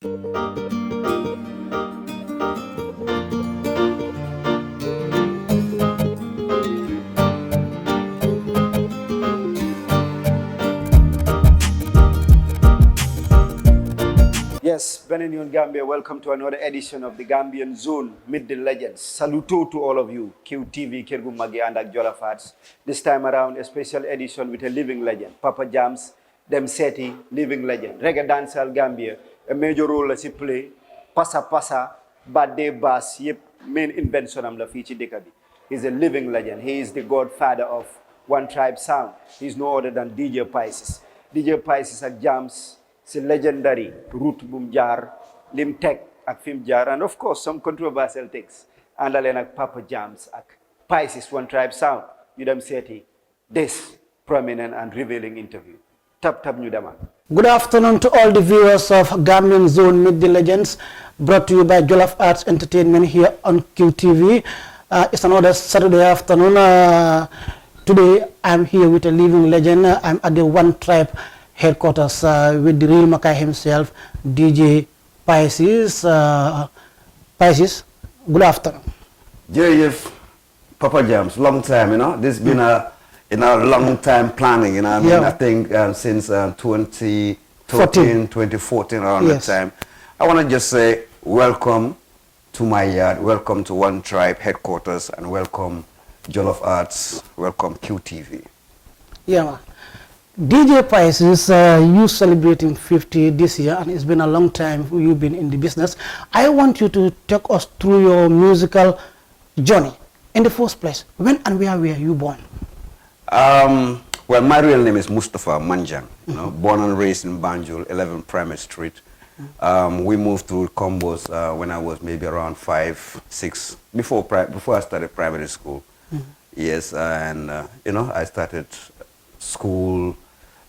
Yes, Benin Gambia, welcome to another edition of the Gambian Zone, Meet the Legends. Saluto to all of you, QTV, Kirgum Magi and Akjola Fats. This time around, a special edition with a living legend, Papa Jams, Dem Seti, living legend. Reggae dancehall Gambia, a major role as he play, Pasa, Bad Day Bass, yep, main invention of the feature dekabi. He's a living legend. He is the godfather of One Tribe Sound. He's no other than DJ Pisces. DJ Pisces at Jams, it's a legendary route bum jaar lim tek ak fim jaar, and of course some controversial takes andalen ak Papa Jams ak Pisces One Tribe Sound ñu dem seeti this prominent and revealing interview. Tap ñu demal. Good afternoon to all the viewers of Gambian Zone Meet the Legends, brought to you by Jollof Arts Entertainment here on QTV. It's another Saturday afternoon. Today I'm here with a living legend. I'm at the One Tribe headquarters with the real Makai himself, DJ Pisces. Pisces, good afternoon. Jerry, Papa Jams, long time, you know. This has been a long time planning, you know. I mean, I think since 2013, 2014, around that time. I want to just say welcome to my yard, welcome to One Tribe headquarters, and welcome Jollof Arts, welcome QTV. Yeah, man. DJ Pisces, you celebrating 50 this year, and it's been a long time you've been in the business. I want you to take us through your musical journey. In the first place, when and where were you born? Well, my real name is Mustafa Manjang, you know, born and raised in Banjul, 11 Primary Street. We moved to Combos when I was maybe around 5, 6, before I started primary school. Yes, and you know, I started school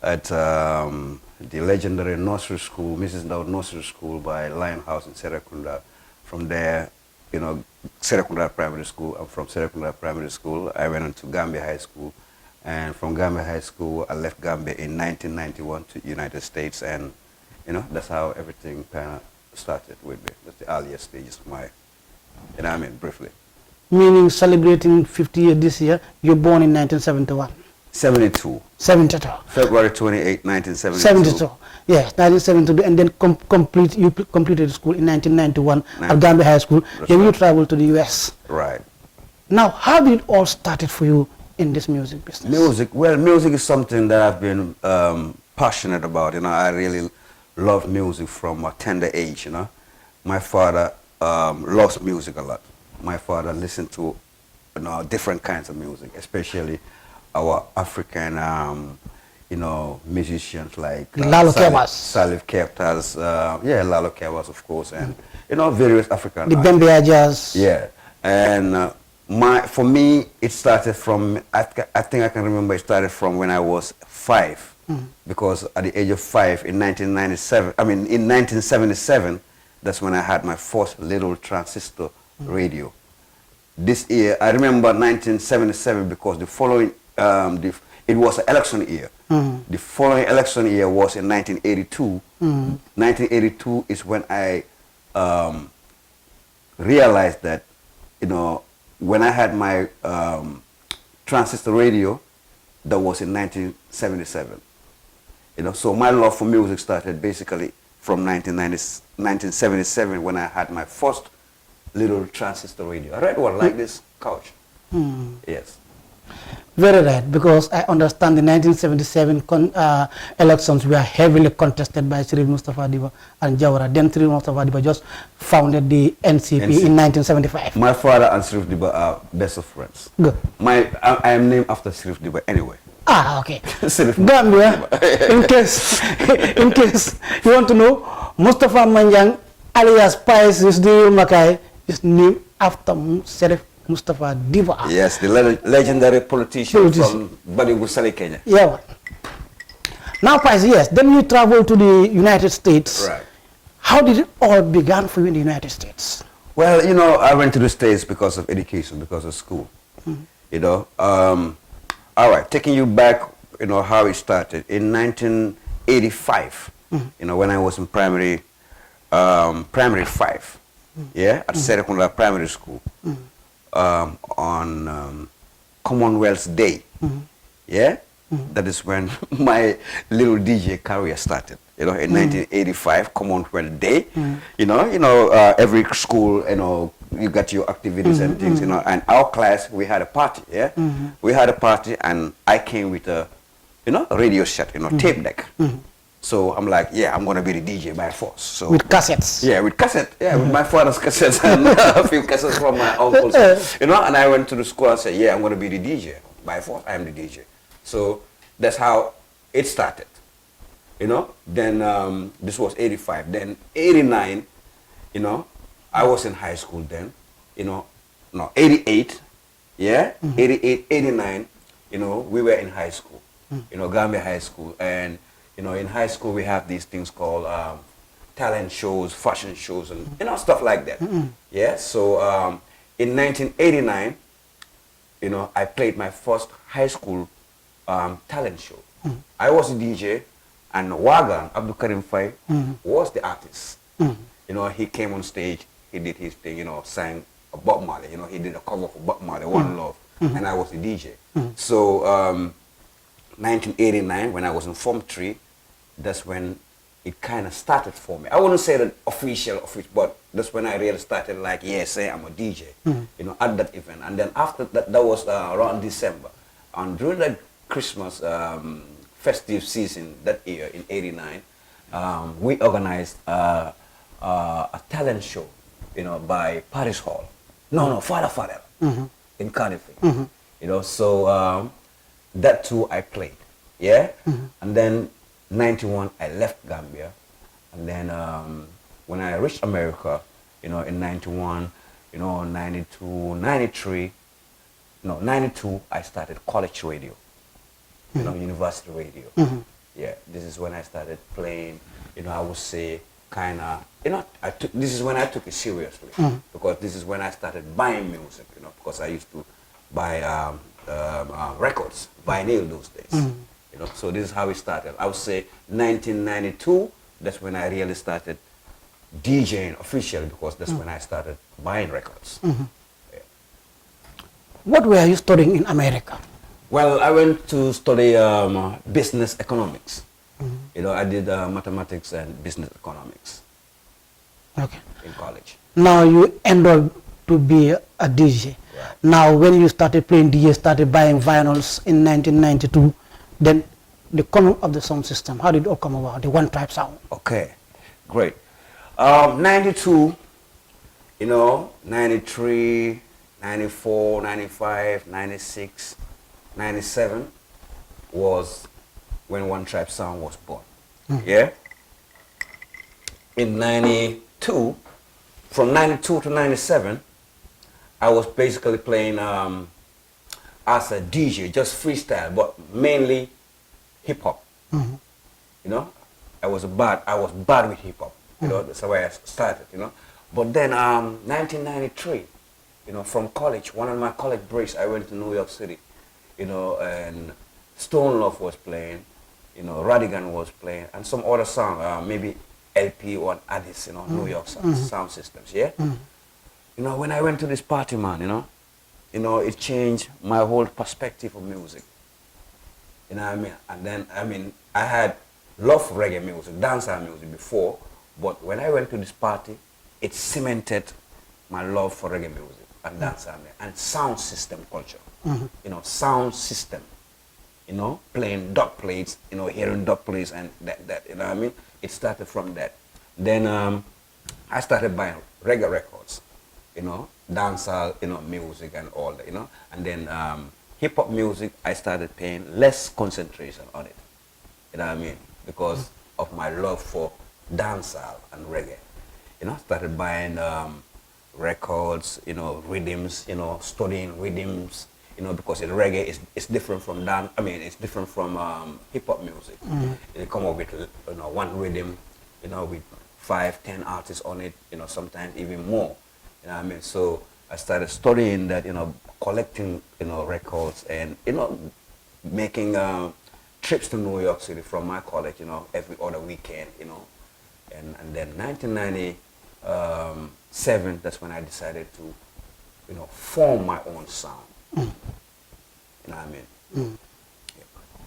at the legendary nursery school, Mrs. Dowd Nursery School by Lionhouse in Serekunda. From there, you know, Serekunda Primary School. And from Serekunda Primary School, I went on to Gambia High School. And from Gambia High School, I left Gambia in 1991 to United States. And, you know, that's how everything kind of started with me. That's the earliest stages of my, you know, I mean, briefly. Meaning celebrating 50 years this year, you're born in 1971. 72. 72. February 28, 1972. 72. Yes, 1972, and then you completed school in 1991 at Gambia High School. Then you traveled to the US. Right. Now, how did it all started for you in this music business? Music, well, music is something that I've been passionate about. You know, I really love music from a tender age. You know, my father loves music a lot. My father listened to, you know, different kinds of music, especially our African, you know, musicians like Lalo Kebas, Salif Kepas, Lalo Kebas, of course, and you know, various African. The Bembea Jazz. Yeah, and for me, it started from I think I can remember it started from when I was 5, because at the age of 5 in 1997, I mean in 1977, that's when I had my first little transistor radio. This year, I remember 1977 because the following, it was an election year. The following election year was in 1982. 1982 is when I realized that, you know, when I had my transistor radio, that was in 1977. You know, so my love for music started basically from 1977 when I had my first little transistor radio. A red one like this couch. Yes. Very right, because I understand the 1977 elections were heavily contested by Sirif Mustafa Diba and Jawara. Then Sirif Mustafa Diba just founded the NCP in 1975. My father and Sirif Diba are best of friends. Good. I am named after Sirif Diba anyway. Ah, okay. Gambia, in case you want to know, Mustafa Manjang alias Pisces the Makai is named after Sirif Mustafa Diba. Yes, the legendary politician from Badibu, Kenya. Yeah. Now, Pisces, yes. Then you traveled to the United States. Right. How did it all begin for you in the United States? Well, you know, I went to the States because of education, because of school. You know, all right, taking you back, you know, how it started. In 1985, you know, when I was in primary primary 5, yeah, at Serekunda Primary School, on Commonwealth Day, yeah. That is when my little DJ career started. You know, in 1985, Commonwealth Day. Every school, you got your activities and things. And our class, we had a party. Yeah, we had a party, and I came with a, a radio set, tape deck. So I'm like, yeah, I'm gonna be the DJ by force. So with cassettes. Yeah, with cassette. Yeah, with my father's cassettes and a few cassettes from my uncles. And I went to the school and said, yeah, I'm gonna be the DJ by force. I am the DJ. So that's how it started, Then this was 85. Then 89, I was in high school then, 88, yeah, 88, 89, we were in high school, Gambia High School. And, in high school we have these things called talent shows, fashion shows, and, stuff like that. Yeah, so in 1989, I played my first high school talent show. I was a DJ, and Wagan, Abdul Karim Fay, was the artist. He came on stage, he did his thing, sang a Bob Marley, he did a cover for Bob Marley, One Love, and I was the DJ. So 1989, when I was in Form 3, that's when it kind of started for me. I wouldn't say that official, but that's when I really started like, yes, I'm a DJ, at that event. And then after that, that was around December. And during that Christmas festive season that year in 89, we organized a talent show, by Paris Hall. Father Fadel in Cardiff. So that too I played, yeah. And then 91 I left Gambia, and then when I reached America, in 91, 92, 93, 92 I started college radio. University radio. Yeah, this is when I started playing, I would say kind of, this is when I took it seriously, because this is when I started buying music, because I used to buy records, vinyl those days, so this is how it started. I would say 1992, that's when I really started DJing officially, because that's when I started buying records. Yeah. What were you studying in America? Well, I went to study business economics. I did mathematics and business economics. Okay. In college. Now you enrolled to be a DJ. Right. Now when you started playing DJ, started buying vinyls in 1992, then the coming of the sound system, how did it all come about, the one type sound? Okay, great. 92, 93, 94, 95, 96, 97 was when One Tribe Sound was born. Yeah. In 92, from 92 to 97, I was basically playing as a DJ, just freestyle, but mainly hip hop. I was bad with hip hop. That's how I started. But then 1993, from college, one of my college breaks, I went to New York City. And Stone Love was playing, Radigan was playing, and some other song, maybe LP or Addis, New York sound systems, yeah? When I went to this party, man, it changed my whole perspective of music. You know what I mean? And then, I had loved reggae music, dancehall music before, but when I went to this party, it cemented my love for reggae music and dancehall and sound system culture. Sound system, playing dub plates, hearing dub plates and that, you know what I mean? It started from that. Then I started buying reggae records, dancehall, music and all that, And then hip hop music, I started paying less concentration on it, you know what I mean? Because of my love for dancehall and reggae. Started buying records, rhythms, studying rhythms, because in reggae it's different from it's different from hip hop music. They come up with one rhythm, with 5, 10 artists on it, sometimes even more. You know what I mean? So I started studying that, collecting, records and, making trips to New York City from my college, every other weekend, And then 1997, that's when I decided to, form my own sound. You know what I mean?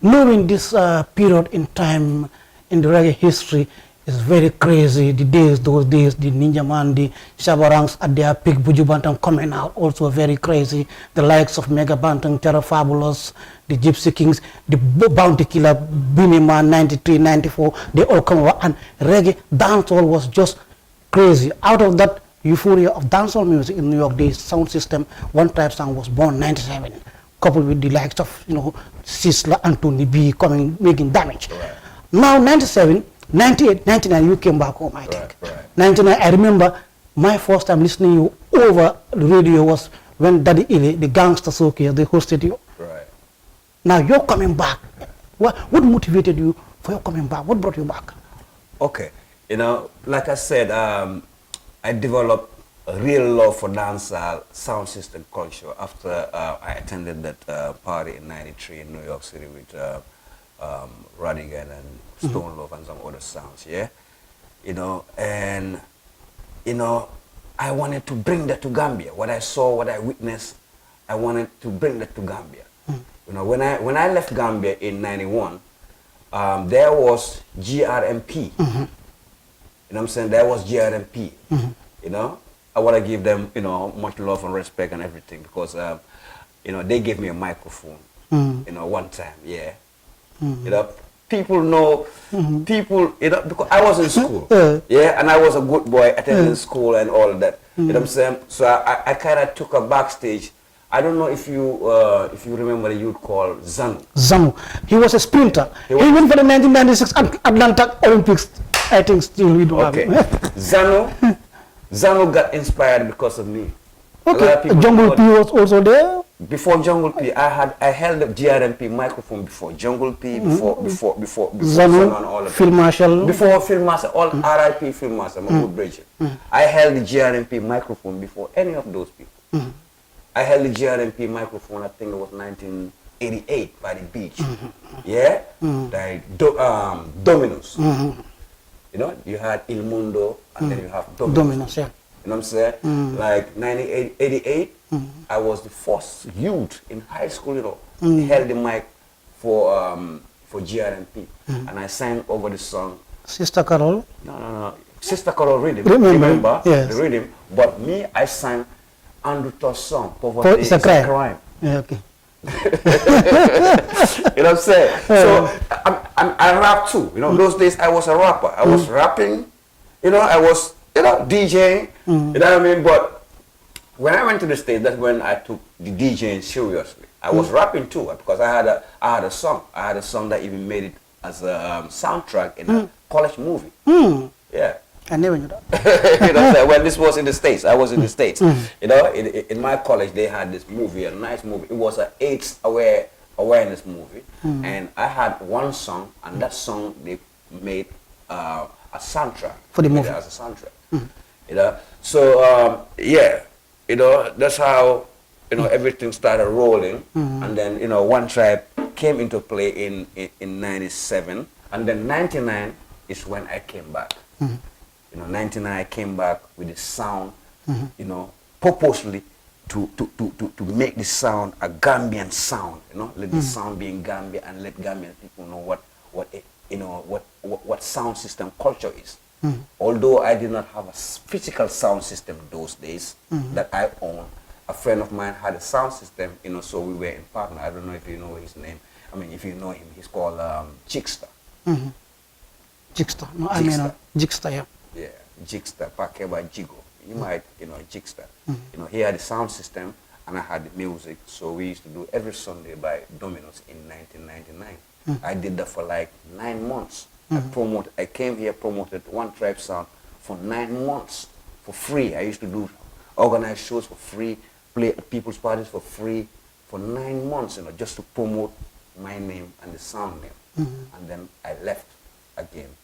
Knowing this period in time in the reggae history is very crazy. Those days, the Ninja Man, the Shabarangs at their peak, Buju Bantam coming out, also very crazy. The likes of Mega Bantam, Terra Fabulous, the Gypsy Kings, the Bounty Killer, Beanie Man, 93, 94, they all come over, and reggae dancehall was just crazy. Out of that euphoria of dancehall music in New York, the sound system, One Tribe Sound was born 97, coupled with the likes of, Sisla, Anthony B making damage. Right. Now 97, 98, 99, you came back home, I think. Right. 99, I remember my first time listening to you over the radio was when Daddy Ile, the gangster soca, they hosted you. Right. Now you're coming back. What motivated you for your coming back? What brought you back? Okay. Like I said, I developed a real love for dancehall sound system culture after I attended that party in 93 in New York City with Radigan and Stone Love and some other sounds, yeah? I wanted to bring that to Gambia. What I saw, what I witnessed, I wanted to bring that to Gambia. When I left Gambia in 91, there was GRMP. You know what I'm saying? There was GRMP. I want to give them, much love and respect and everything because, they gave me a microphone, one time, yeah. People know, because I was in school, yeah, and I was a good boy attending school and all of that. You know what I'm saying? So I kind of took a backstage. I don't know if you remember the youth called Zanu. Zanu. He was a sprinter. He went for the 1996 Atlanta Olympics. I think still we don't have him. Zanu got inspired because of me. Okay. Jungle P was also there. Before Jungle P, I held the GRMP microphone before Jungle P, before Zanu and all of Phil Marshall. Before Phil Marshall, all RIP Phil Marshall, Mahmoud Bridget. I held the GRMP microphone before any of those people. I held the GRMP microphone, I think it was 1988 by the beach. Yeah? Like Dominos. You had Il Mundo and then you have Dominos. Yeah. You know what I'm saying? Like 1988, I was the first youth in high school, held the mic for GRMP. And I sang over the song. Sister Carol? No. Sister Carol rhythm. Remember? Yes. The rhythm. But me, I sang Andrew Toss song. Poverty is a crime. Yeah, okay. You know what I'm saying? So I rap too. Those days I was a rapper. I was rapping. I was DJing. You know what I mean? But when I went to the States, that's when I took the DJing seriously. I was rapping too because I had a song. I had a song that even made it as a soundtrack in a college movie. Yeah. I never knew that. When this was in the States, I was in the States. In my college, they had this movie, a nice movie. It was an AIDS awareness movie. And I had one song, and that song, they made a soundtrack. For the movie. As a soundtrack. So, that's how, everything started rolling. And then, One Tribe came into play in 97. And then 99 is when I came back. 99 I came back with the sound, purposely to make the sound a Gambian sound, let the sound be in Gambia and let Gambian people know what sound system culture is. Although I did not have a physical sound system those days that I own, a friend of mine had a sound system, so we were in partner. I don't know if you know his name. I mean, if you know him, he's called Jigster. Jigster. No, I mean Jigster, yeah. Yeah, Jigster, Pakeba Jigo. You might, Jigster. He had a sound system and I had the music. So we used to do every Sunday by Domino's in 1999. I did that for like 9 months. I came here, promoted One Tribe Sound for 9 months for free. I used to organize shows for free, play at people's parties for free for 9 months, just to promote my name and the sound name. And then I left again,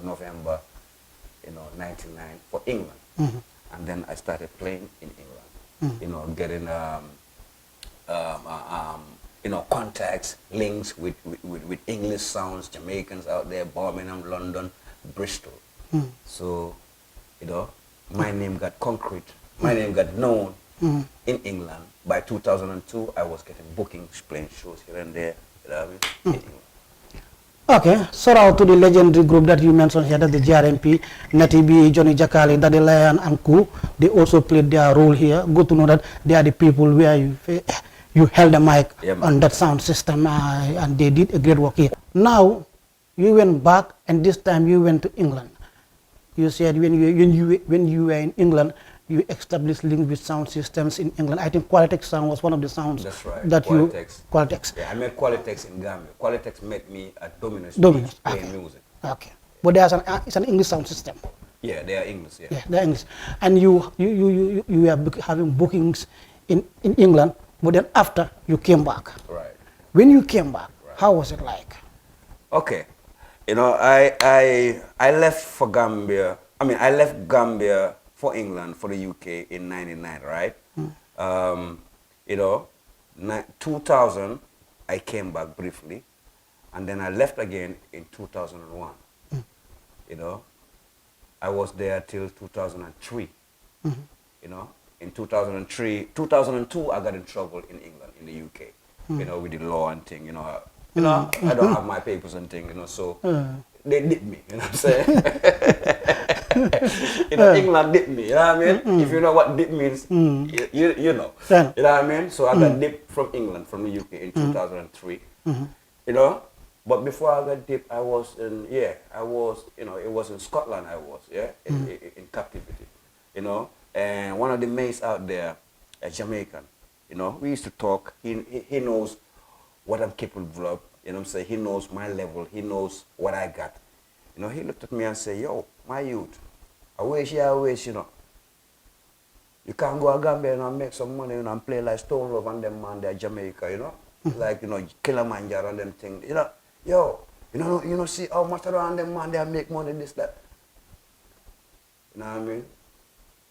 November, 99 for England. And then I started playing in England, getting, contacts, links with English sounds, Jamaicans out there, Birmingham, London, Bristol. So, you know, my name got concrete. My name got known in England. By 2002, I was getting bookings, playing shows here and there. You know what I mean? In England. Okay, shout out to the legendary group that you mentioned here, that the GRMP, Natibi, Johnny Jakali, Daddy Lion, and Ku. They also played their role here. Good to know that they are the people where you held the mic on that sound system, and they did a great work here. Now, you went back, and this time you went to England. You said when you were in England, you established link with sound systems in England. I think Qualitex sound was one of the sounds. That's right. That Qualitex. Yeah, I met Qualitex in Gambia. Qualitex met me at Dominus Beach playing music. Okay, but there's it's an English sound system. Yeah, they are English. Yeah, yeah, they're English. And you were having bookings in England, but then after you came back. Right. When you came back, how was it like? Okay, you know, I left for Gambia. I mean, I left Gambia for England, for the UK in '99, right? You know, 2000, I came back briefly, and then I left again in 2001. You know, I was there till 2003. You know, in 2002, I got in trouble in England, in the UK. You know, with the law and thing. You know, I don't have my papers and thing. You know, so they did me. You know what I'm saying? You know, England dipped me, you know what I mean? If you know what dip means, you know. You know what I mean? So I got dipped from England, from the UK in 2003, you know. But before I got dipped, I was in, you know, it was in Scotland I was, in captivity, you know. And one of the mates out there, a Jamaican, you know, we used to talk. He knows what I'm capable of, you know what I'm saying? He knows my level, he knows what I got. You know, he looked at me and said, yo, my youth, I wish, you know. You can't go to Gambia and make some money, you know, and play like Stone Love and them man there, Jamaica, you know. Like, you know, Kilimanjaro and them things, you know. Yo, you know, see how much around them man there make money, this, that. You know what I mean?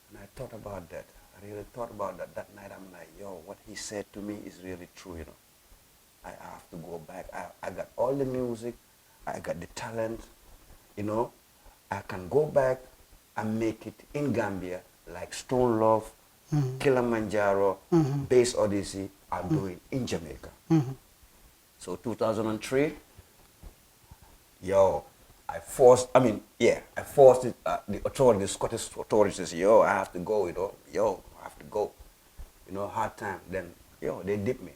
And I thought about that. I really thought about that. That night I'm like, yo, what he said to me is really true, you know. I have to go back. I got all the music. I got the talent. You know, I can go back and make it in Gambia like Stone Love, Kilimanjaro, Bass Odyssey are doing in Jamaica. So 2003, yo, I forced it, the authorities, the Scottish authorities, yo, I have to go, you know, I have to go. You know, hard time. Then, yo, they dipped me.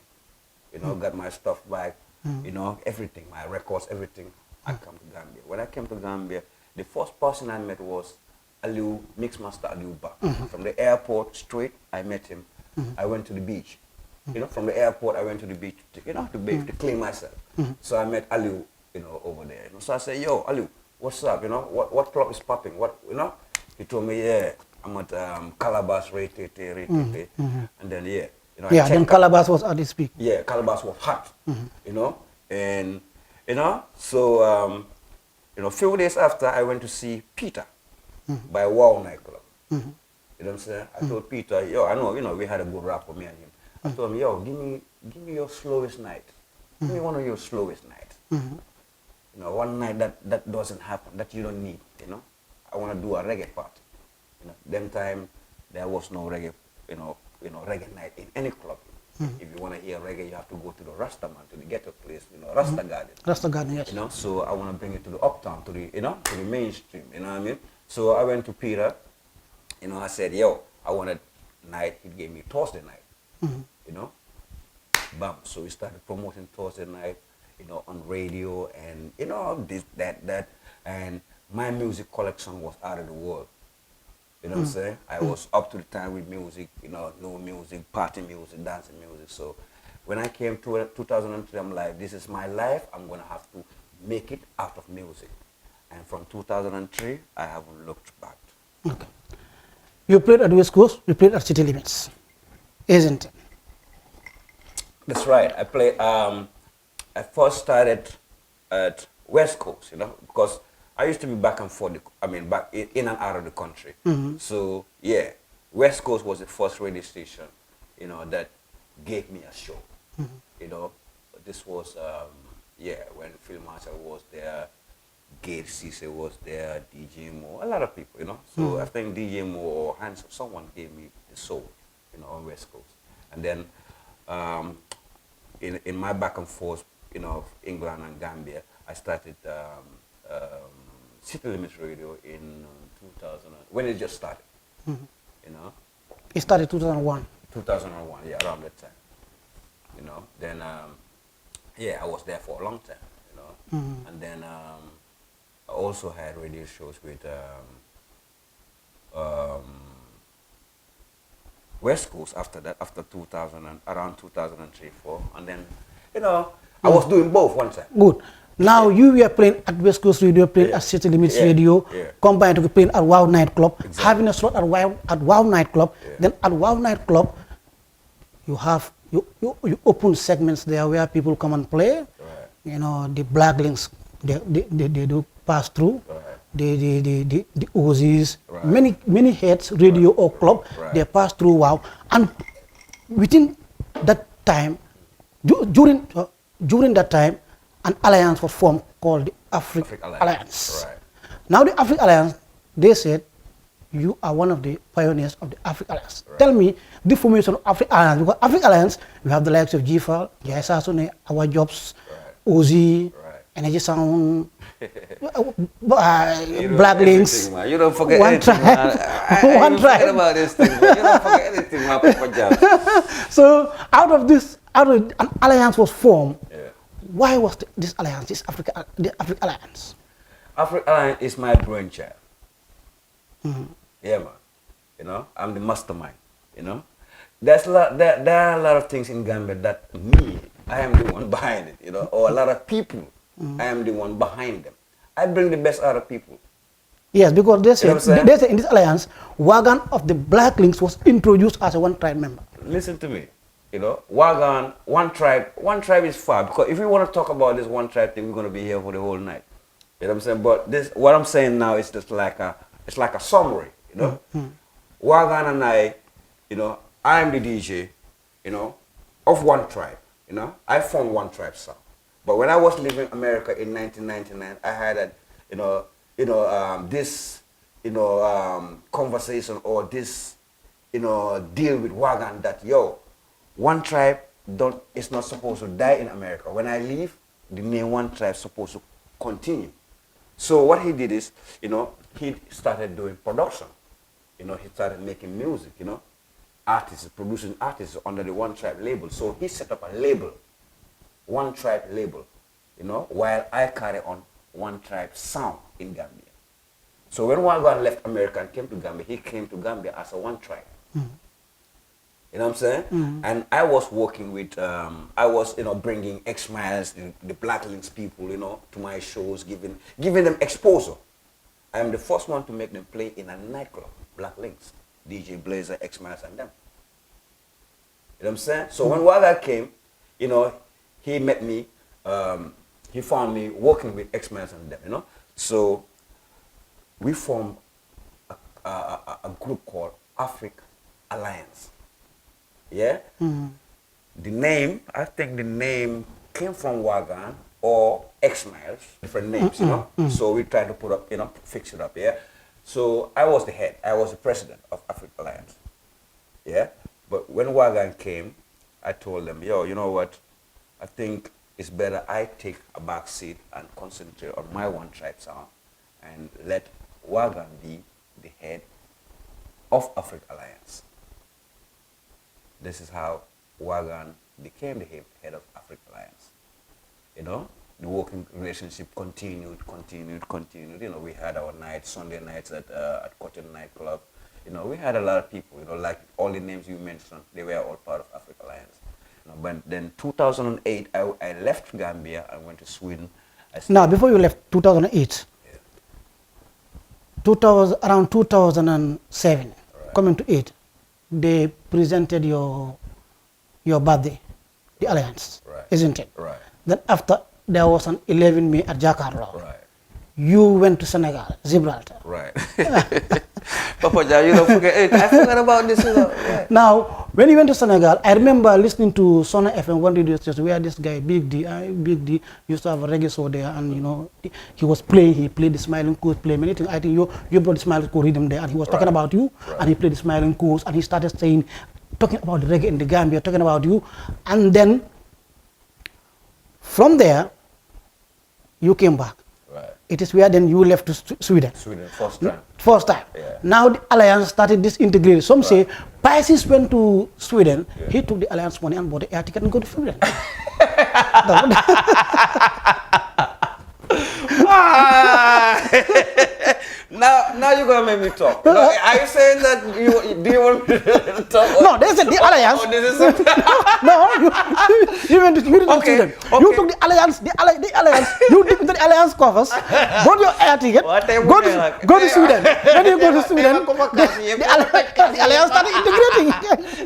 You know, got my stuff back, you know, everything, my records, everything. I come to Gambia. When I came to Gambia, the first person I met was Aliu, Mixmaster Aliu Ba. From the airport straight, I met him. I went to the beach. You know, from the airport, I went to the beach, to bathe, to clean myself. So I met Aliu, you know, over there. So I said, yo, Aliu, what's up? You know, what club is popping? What, you know? He told me, yeah, I'm at Calabas, and then, yeah. You know, then Calabas was at its peak. Yeah, Calabas was hot, you know, and, you know, so, you know, a few days after, I went to see Peter by Wow nightclub. You know what I'm saying? I told Peter, yo, I know, you know, we had a good rap for me and him. I told him, yo, give me your slowest night. Give me one of your slowest nights. You know, one night that doesn't happen, that you don't need, you know. I want to do a reggae party. You know, them time, there was no reggae, you know, reggae night in any club. If you want to hear reggae, you have to go to the Rasta man, to the ghetto place, you know, Rasta Garden. Rasta Garden, yes. You know, so I want to bring it to the uptown, to the, you know, to the mainstream, you know what I mean? So I went to Peter, you know, I said, yo, I want a night, he gave me Thursday night, you know, bam. So we started promoting Thursday night, you know, on radio and, you know, this, that, and my music collection was out of the world. You know what I'm saying? I was up to the time with music, you know, new music, party music, dancing music. So when I came to 2003, I'm like, this is my life. I'm going to have to make it out of music. And from 2003, I haven't looked back. Okay. You played at West Coast, you played at City Limits, isn't it? That's right. I played, I first started at West Coast, you know, because I used to be back and forth, back in and out of the country. So, yeah, West Coast was the first radio station, you know, that gave me a show. You know, this was, when Phil Marshall was there, Gate Cisse was there, DJ Mo, a lot of people, you know. So I think DJ Mo or Hans, someone gave me the soul, you know, on West Coast. And then in my back and forth, you know, of England and Gambia, I started City Limits Radio in 2000, when it just started, you know. It started 2001. 2001, yeah, around that time, you know. Then, yeah, I was there for a long time, you know. And then I also had radio shows with West Coast after that, after 2000, and around 2003, 4. And then, you know, I was doing both one time. Good. Now you were playing at West Coast Radio, playing at City Limits Radio, combined to playing at Wow Nightclub, having a slot at Wow Nightclub. Then at Wow Nightclub, you have you open segments there where people come and play. You know, the Black Links, they do pass through. The Aussies, many heads, radio or club, they pass through Wow. And within that time, during that time, an alliance was formed called the Africa Alliance. Now the Africa Alliance, they said, you are one of the pioneers of the Africa Alliance. Tell me the formation of Africa Alliance, because Africa Alliance, we have the likes of GFAL, Jaisasune, Our Jobs, Ozzy, Energy Sound, Black Links. You don't forget One anything, Tribe. One Tribe. About this thing, you don't forget anything, my Papa. So out of an alliance was formed. Why was this alliance, the Africa Alliance? Africa Alliance is my brainchild. Yeah, man. You know, I'm the mastermind. You know, there are a lot of things in Gambia that I am the one behind it. You know, or a lot of people, I am the one behind them. I bring the best out of people. Yes, because they say in this alliance, Wagon of the Black Links was introduced as a One Tribe member. Listen to me. You know, Wagon, One Tribe is far, because if we want to talk about this One Tribe thing, we're going to be here for the whole night. You know what I'm saying? But what I'm saying now is just like a summary, you know. Wagon and I, you know, I am the DJ, you know, of One Tribe, you know. I formed One Tribe sound. But when I was living in America in 1999, I had this conversation or this, you know, deal with Wagon that, One Tribe is not supposed to die in America. When I leave, the name One Tribe is supposed to continue. So what he did is, you know, he started doing production. You know, he started making music, you know, producing artists under the One Tribe label. So he set up a label, One Tribe label, you know, while I carry on One Tribe sound in Gambia. So when Wagon left America and came to Gambia, he came to Gambia as a One Tribe. You know what I'm saying? And I was working with, bringing X-Miles, the Black Links people, you know, to my shows, giving them exposure. I am the first one to make them play in a nightclub, Black Links, DJ Blazer, X-Miles, and them. You know what I'm saying? So when Waga came, you know, he met me, he found me working with X-Miles and them, you know. So we formed a group called Africa Alliance. Yeah? The name, I think the name came from Wagan or X-Miles, different names, you know. So we tried to put up, you know, fix it up, yeah. So I was the head, I was the president of Africa Alliance, yeah. But when Wagan came, I told them, you know what, I think it's better I take a back seat and concentrate on my One Tribe sound and let Wagan be the head of Africa Alliance. This is how Wagan became the head of Africa Alliance. You know, the working relationship continued. You know, we had our nights, Sunday nights at Cotton Nightclub. You know, we had a lot of people, you know, like all the names you mentioned, they were all part of Africa Alliance. You know, but then 2008, I left Gambia and went to Sweden. Now, before you left, 2008, around 2007, coming to 8, they presented your birthday, the Alliance, isn't it? Right. Then after, there was an 11 May at Jakarta. Right. You went to Senegal, Gibraltar. Right. Papa Jah, you don't forget it. I forgot about this. You know. Now, When he went to Senegal, I remember listening to Sona FM, one radio station, where this guy, Big D, used to have a reggae show there, and you know, he was playing, he played the Smiling Coast, play many things. I think you brought the Smiling Coast rhythm there, and he was talking about you, and he played the Smiling Coast, and he started saying, talking about the reggae in the Gambia, talking about you, and then from there, you came back. Right. It is where then you left to Sweden. Sweden, first time. First time. Yeah. Now the alliance started disintegrated. Some say Pisces went to Sweden. Yeah. He took the alliance money and bought the air ticket and go to Sweden. Now you're gonna make me talk. No, are you saying that do you want me to talk? No, they said the alliance. Oh, this is No, you went to Sweden. Okay. You took the alliance. You took the alliance coffers. Bought your air ticket. Go to Sweden. When you go to Sweden, the alliance started integrating.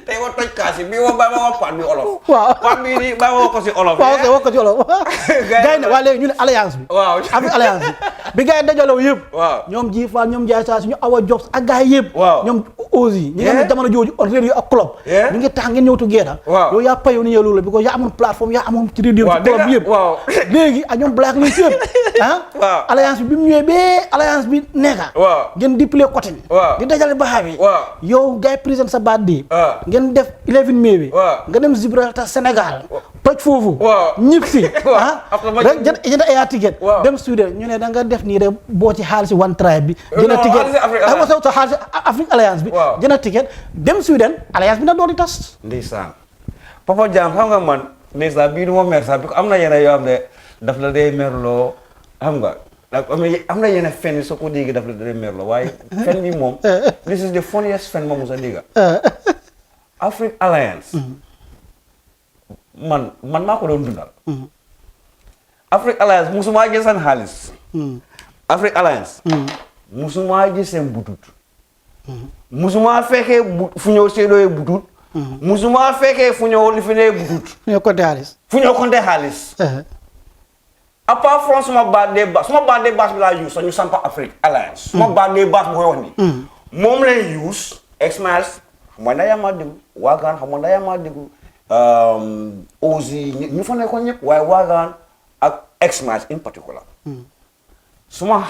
They want to cash it. We want to buy pan Olof. Wow. Pan bi buy ko si Olof. Wow, okay, what Olof. Gay na wale ñu alliance bi. Wow. Avec alliance bi. Bi gay dajalo yépp. Waaw. Ñom ji fa ñom jaay sa ñu awa jobs ak gaay yépp. Ñom Ozi ñi nga jamono joju on radio ak club. Ñu ngi tax ngeen ñëw together. Yow ya payo ni loolu because ya amul plateforme ya amul ci radio ci club yépp. Léegi ak ñom black li yépp. Ah? Alliance bi mu ñëwé bé alliance bi nekka. Ngeen di play côté bi. Di dajale baxa bi. Yow gaay présent sa birthday. Ngeen def 11 mai bi. Nga dem Gibraltar Sénégal. Toj foofu. Ñib si. Rek jënd ay ticket. Dem Sweden ñu ne da nga def nii rek boo ci xaalis one tribe bi. Jënd ticket. Ak sa xaalis Afrique Alliance bi. Jënd ticket dem Sweden alliance bi na doon di tas. Ndeysaan. Papa Jam xam nga man ndeysaan bii du ma mer sax bi am na yeneen yoo xam ne daf la dee merloo xam nga am na yeneen fen yi soo ko déggee daf la dee merloo waaye fen bi moom this is the funniest fen ma musa dégga Afrique Alliance man maa ko doon dundal Afrique Alliance musuma gis seen xaalis Afrique Alliance musuma gis seen butut musuma fekkee fu ñëw seedooyee butut musuma fekkee fu ñëw li fi nee butut fu ñëw konte xaalis apart from suma birthday bash bi laa use sax ñu sampa Afrique Alliance suma birthday bash bu koy wax ni moom lay use X-Miles xam nga ndaya maa déglu waagaan xam nga ndaya maa déglu Ozi ñu fa nekkoon ñëpp waaye waagaan ak X-Miles in particular suma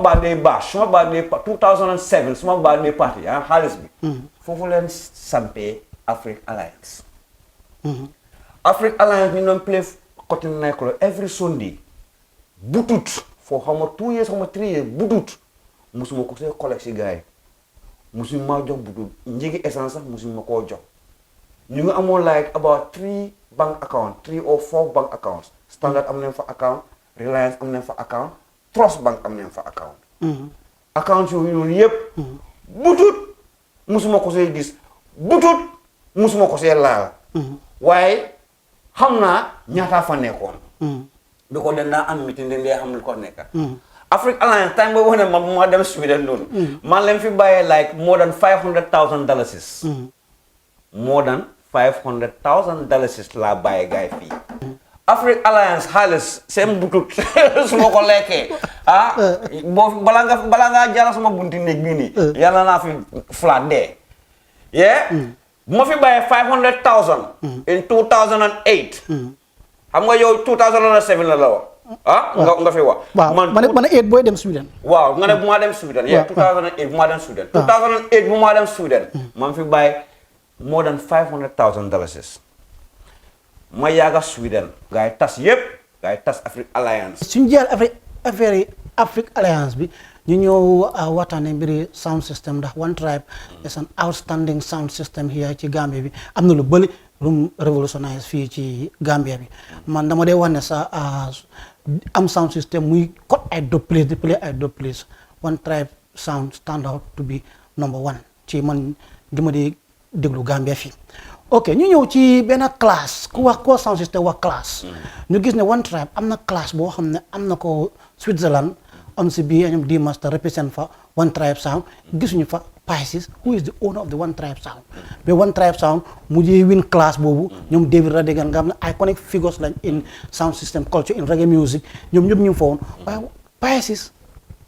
birthday bash 2007 suma birthday party xaalis bi foofu leen sampee Afrique Alliance Afrique Alliance ñu doon play cotton nightclub every Sunday butut for xam nga 2 years xam nga 3 years butut musuma ko see collect si gars yi musuma maa jox butut njëgi essence sax musuma koo jox ñu ngi amoon like about 3 bank account 3 or 4 bank accounts Standard am nañ fa account Reliance am nañ fa account Trust Bank am nañ fa account account yooyu noonu yëpp butut musuma ko see gis butut musuma ko see laal waaye xam naa ñaata fa nekkoon bi ko den daa am meeting den dee xam lu ko nekka Afrique Alliance time boobu ne ma dem Sweden noonu man leen fi bàyyee like more than $500,000 more than $500,000 laa bàyyee gaay fii Afrique Alliance xaalis seen butut su ma ko lekkee boo balaa ngaa jàll sama bunti néeg bii nii yàlla naa fi flat dee bu ma fi bàyyee $500,000 in 2008 xam nga yow 2007 la wax nga fi wax man 8 booy dem Sweden waaw nga ne bu maa dem Sweden 2008 bu maa dem Sweden 2008 bu maa dem Sweden man fi bàyyi more than $500,000 ma yaaga Sweden gaa yi tas yëpp gaa yi tas Afrique Alliance suñu jël affaire Afrique Alliance bi ñu ñëw waxtaane mbiri sound system ndax One Tribe is an outstanding sound system here ci Gambia bi am na lu bëri lu révolutionnaire fii ci Gambia bi man dama dee wax ne sa am sound system muy cut ay dub place di play ay dub place One Tribe sound stand out to be number 1 ci man gi ma di déglu Gambia fii ok ñu ñëw ci benn classe ku wax sound system wax classe ñu gis ne One Tribe am na classe boo xam ne am na ko Switzerland on si bi ñoom di master represent fa One Tribe sound gisuñu fa Pisces who is the owner of the One Tribe sound mais One Tribe sound mujjee win classe boobu ñoom David Radigan nga xam ne iconic figures lañ in sound system culture in reggae music ñoom ñëpp ñu ngi fa woon waaye Pisces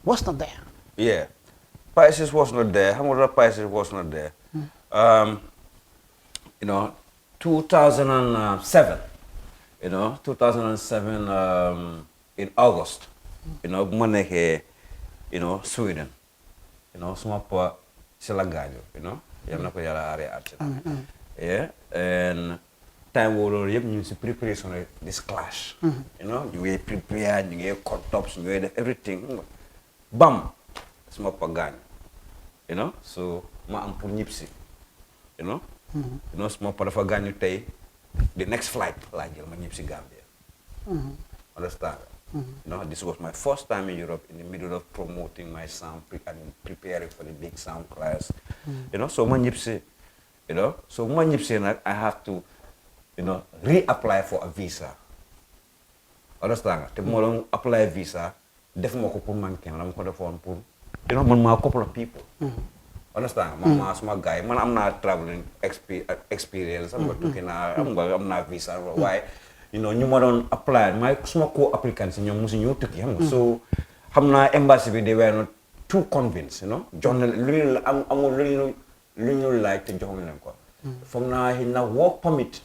was not there. Yeah, Pisces was not there. How much Pisces was not there? you know, 2007, you know, 2007 in August, you know, bu ma nekkee, you know, Sweden, you know, suma pa si la gaañu, you know, yal na ko yàlla aaree àjjana. Yeah, and time boobu loolu yëpp ñu ngi si préparation this clash. You know, ñu ngi prepare, ñu ngi cut tops, ñu ngi def everything. Bam, suma pa gaañu, you know, so ma am pour ñib si, you know. You know, suma pa dafa gaañu tey, the next flight laa jël ma ñib si Gambia. Understand? You know, this was my first time in Europe in the middle of promoting my sound and preparing for the big sound class. You know, so ma ñib si, you know, so ma ñib si nag I have to, you know, reapply for a visa. Understand? Te bu ma doon apply visa, def ma ko pour man kenn dama ko defoon pour, you know, man maa couple of people. Understand? Man maa suma guy, man am naa traveling experience, am nga tukki naa, am naa visa, waaye, you know, ñu ma doon apply, maay suma co-applicants yi ñoom mosu ñoo tukki, xam nga. So, xam naa embassy bi they were not too convinced, you know. Jox na lu ñu amul lu ñu laaj te joxuñu leen ko. Foog naa xëy na work permit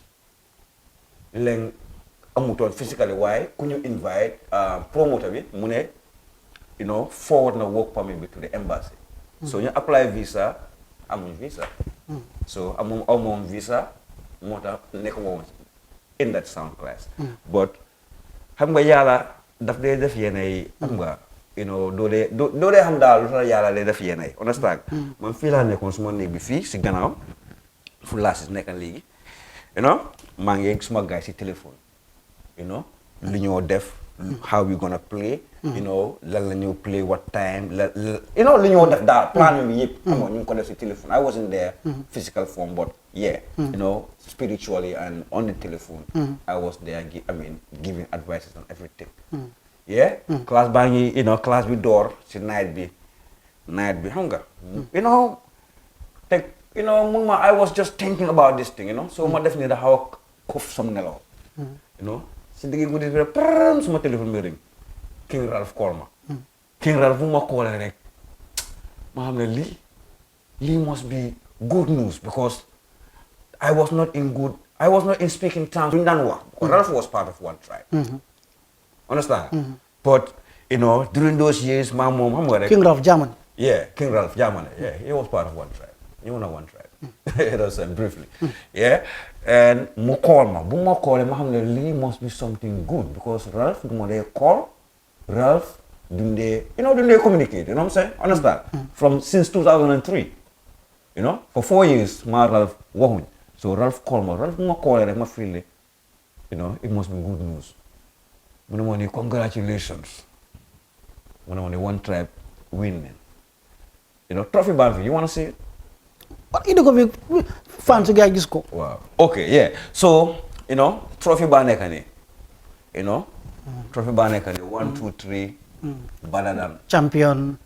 leen amutoon physically waaye ku ñu invite promoter bi mu ne, you know, forward na work permit bi to the embassy. So ñu apply visa amuñ visa. So amoon visa moo tax nekk woon in that sound class. But xam nga yàlla daf dee def yenn xam nga, you know, doo dee xam daal lu tax yàlla dee def yenn understand? Man fii laa nekkoon suma néeg bi fii si gannaaw fu laa si nekkan léegi, you know, maa ngi suma gaay si téléphone, you know, lu ñoo def, how we gonna play, you know, lan la ñoo play, what time, you know, lu ñoo def daal, plan bi yëpp, xam nga ñu ngi ko def si téléphone. I wasn't there physical form, but yeah, you know, spiritually and on the telephone, I was there, giving advices on everything. Yeah, class baa ngi, you know, class bi door si night bi, xam nga, you know, you know, I was just thinking about this thing, you know, so ma def ni da xaw a kof som nelaw, you know, si digg guddi bi rek suma téléphone bi ring King Ralph call ma. King Ralph bu ma callee rek ma xam ne lii must be good news because I was not in speaking terms duñu daan wax. Ralph was part of one tribe. Understand? But, you know, during those years, my mom, xam nga rek. King Ralph Germany. Yeah, King Ralph Germany. Yeah, he was part of one tribe. You know one tribe. You know, so briefly. Yeah, and mu call ma. Bu ma callee ma xam ne lii must be something good because Ralph du ma dee call, Ralph duñ dee communicate. You know what I'm saying? Understand? Since 2003. You know, for 4 years, ma Ralph waxuñ. So Ralph call ma. Ralph bu ma callee rek ma feel it, you know, it must be good news. Mu ne ma ni congratulations. Mu ne ma ni one tribe winning. You know, trophy band, you want to see it? What you go fancy guy just go. Wow. Okay, yeah. So, you know, trophy band nekani. You know, trophy band nekani 1, 2, 3 better than champion.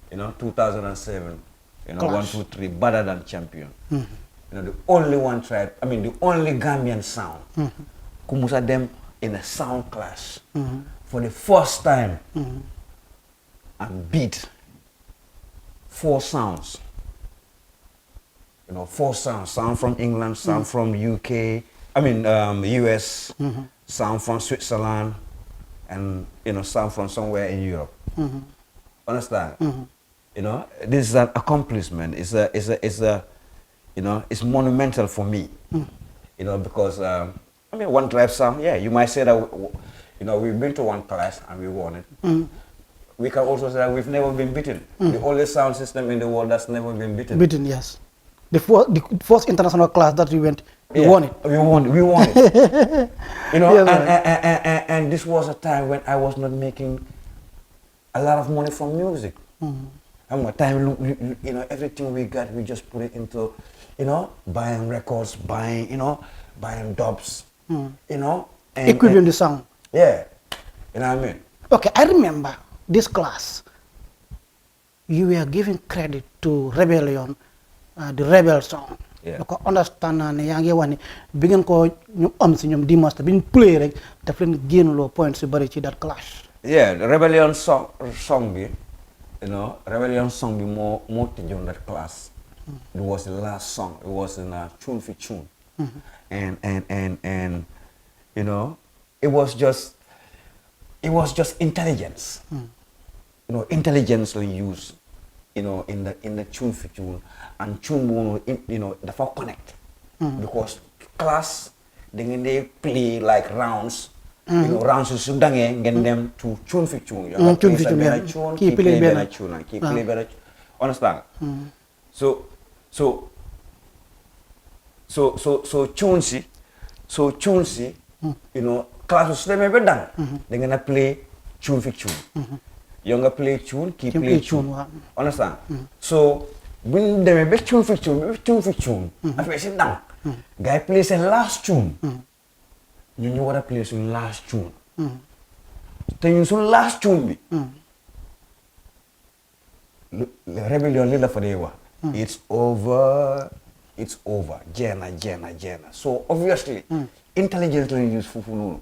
You know, 2007. You know, Clash. 1, 2, 3 better than champion. You know, the only one tribe, the only Gambian sound. Kumusa them in a sound clash for the first time and beat 4 sounds. You know, 4 sounds. Sound from England, sound from UK, US, sound from Switzerland, and, you know, sound from somewhere in Europe. Understand? You know, this is an accomplishment. It's a, you know, it's monumental for me. You know, because, one tribe sound, yeah, you might say that, you know, we've been to one class and we won it. We can also say that we've never been beaten. The only sound system in the world that's never been beaten. Beaten, yes. The first international class that we went, we won it. We won it. You know, Yeah, and this was a time when I was not making a lot of money from music. And you know, everything we got, we just put it into, you know, buying records, buying dubs, you know. Equivalent the sound. Yeah. You know what I mean? Okay, I remember this class. You were giving credit to Rebellion, the Rebel song. Yeah. Because understand na yaa ngi wax ni bi ngeen ko ñu am si ñoom dimanche bi ñu play rek daf leen génnloo points yu bari ci that clash. Yeah, the Rebellion song bi, you know, Rebellion song bi moo tëjoon that class. It was the last song. It was in a tune for tune. And you know, it was just intelligence. You know, intelligence we use, you know, in the tune for tune, and tune, you know, the for connect. Because class they play like rounds. You know, rounds is get them to tune for tune. You have tune to for play tune, better tune, keep play better tune, and keep play better. Understand? So tunesy, you know, class is never done. They're gonna play tune for tune. You're gonna play tune, keep play tune. Understand? So when they make tune for tune, after sit down, guy plays a last tune. You know what I play some last tune. Then you some last tune be. Rebellion little for the it's over. It's over. Jena. So obviously, intelligently use Fufu,